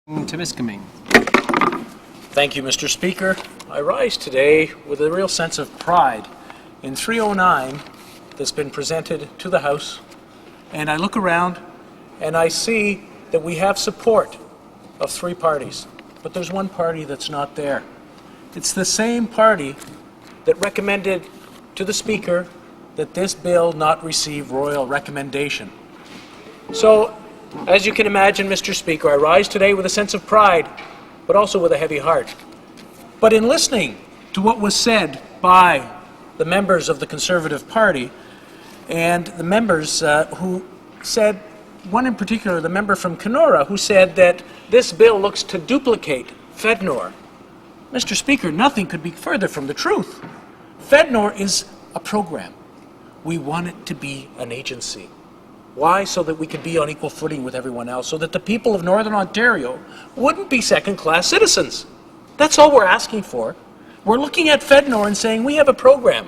Timiskaming. Thank you, Mr. Speaker. I rise today with a real sense of pride in 309 that's been presented to the House, and I look around and I see that we have support of three parties, but there's one party that's not there. It's the same party that recommended to the Speaker that this bill not receive royal recommendation. So, as you can imagine, Mr. Speaker, I rise today with a sense of pride, but also with a heavy heart. But in listening to what was said by the members of the Conservative Party and the members who said, one in particular, the member from Kenora, who said that this bill looks to duplicate FEDNOR. Mr. Speaker, nothing could be further from the truth. FEDNOR is a program. We want it to be an agency. Why? So that we could be on equal footing with everyone else, so that the people of Northern Ontario wouldn't be second-class citizens. That's all we're asking for. We're looking at FEDNOR and saying, we have a program.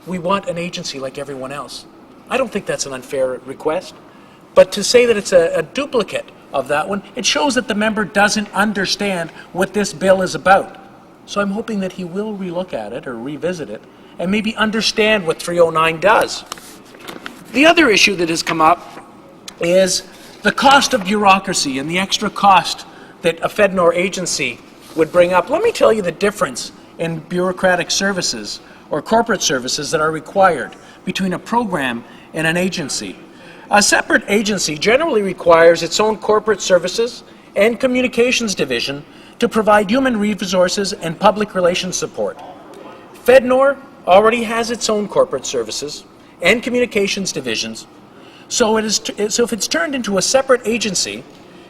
We want an agency like everyone else. I don't think that's an unfair request. But to say that it's a duplicate of that one, it shows that the member doesn't understand what this bill is about. So I'm hoping that he will relook at it or revisit it and maybe understand what 309 does. The other issue that has come up is the cost of bureaucracy and the extra cost that a FEDNOR agency would bring up. Let me tell you the difference in bureaucratic services or corporate services that are required between a program and an agency. A separate agency generally requires its own corporate services and communications division to provide human resources and public relations support. FEDNOR already has its own corporate services and communications divisions, so if it's turned into a separate agency,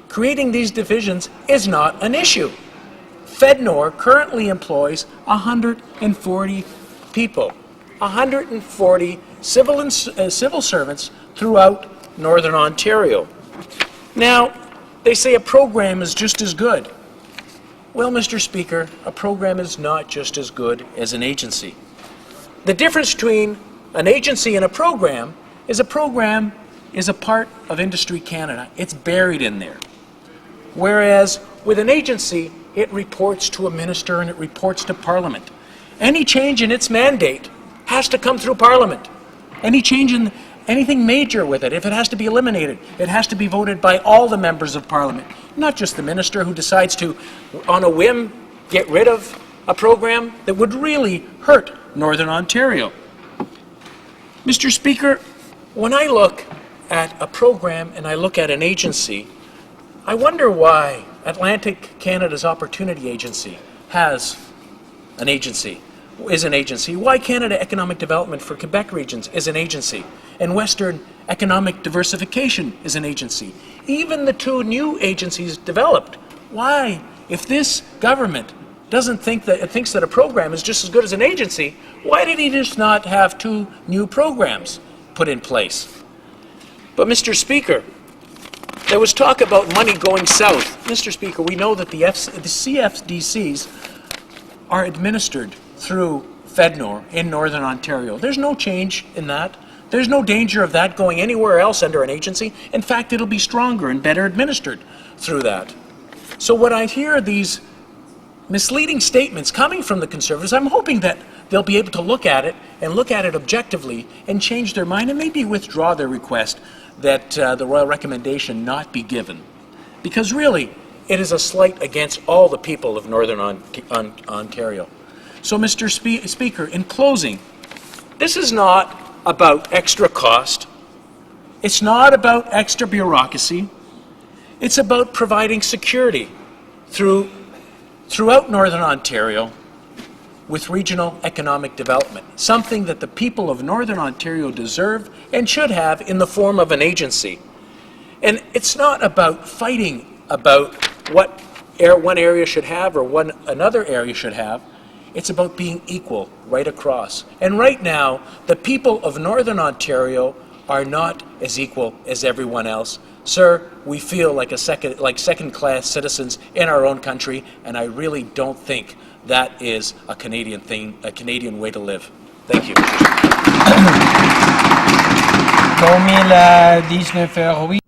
creating these divisions is not an issue. FEDNOR currently employs 140 people, 140 civil servants throughout Northern Ontario. Now, they say a program is just as good. Well, Mr. Speaker, a program is not just as good as an agency. The difference between an agency and a program is a part of Industry Canada. It's buried in there. Whereas with an agency, it reports to a minister and it reports to Parliament. Any change in its mandate has to come through Parliament. Any change in anything major with it, if it has to be eliminated, it has to be voted by all the members of Parliament, not just the minister who decides to, on a whim, get rid of a program that would really hurt Northern Ontario. Mr. Speaker, when I look at a program and I look at an agency, I wonder why Atlantic Canada's Opportunity Agency is an agency. Why Canada Economic Development for Quebec Regions is an agency, and Western Economic Diversification is an agency. Even the two new agencies developed. Why? If this government thinks that a program is just as good as an agency, why did he just not have two new programs put in place? But Mr. Speaker, there was talk about money going south. Mr. Speaker, we know that the CFDCs are administered through FEDNOR in Northern Ontario. There's no change in that. There's no danger of that going anywhere else under an agency. In fact, it'll be stronger and better administered through that. So when I hear these misleading statements coming from the Conservatives, I'm hoping that they'll be able to look at it and look at it objectively and change their mind and maybe withdraw their request that the royal recommendation not be given. Because really, it is a slight against all the people of Northern Ontario. So, Mr. Speaker, in closing, this is not about extra cost. It's not about extra bureaucracy. It's about providing security throughout Northern Ontario with regional economic development, something that the people of Northern Ontario deserve and should have in the form of an agency. And it's not about fighting about what one area should have or what another area should have. It's about being equal right across. And right now, the people of Northern Ontario are not as equal as everyone else. Sir, we feel like second-class citizens in our own country, and I really don't think that is a Canadian way to live. Thank you. 2019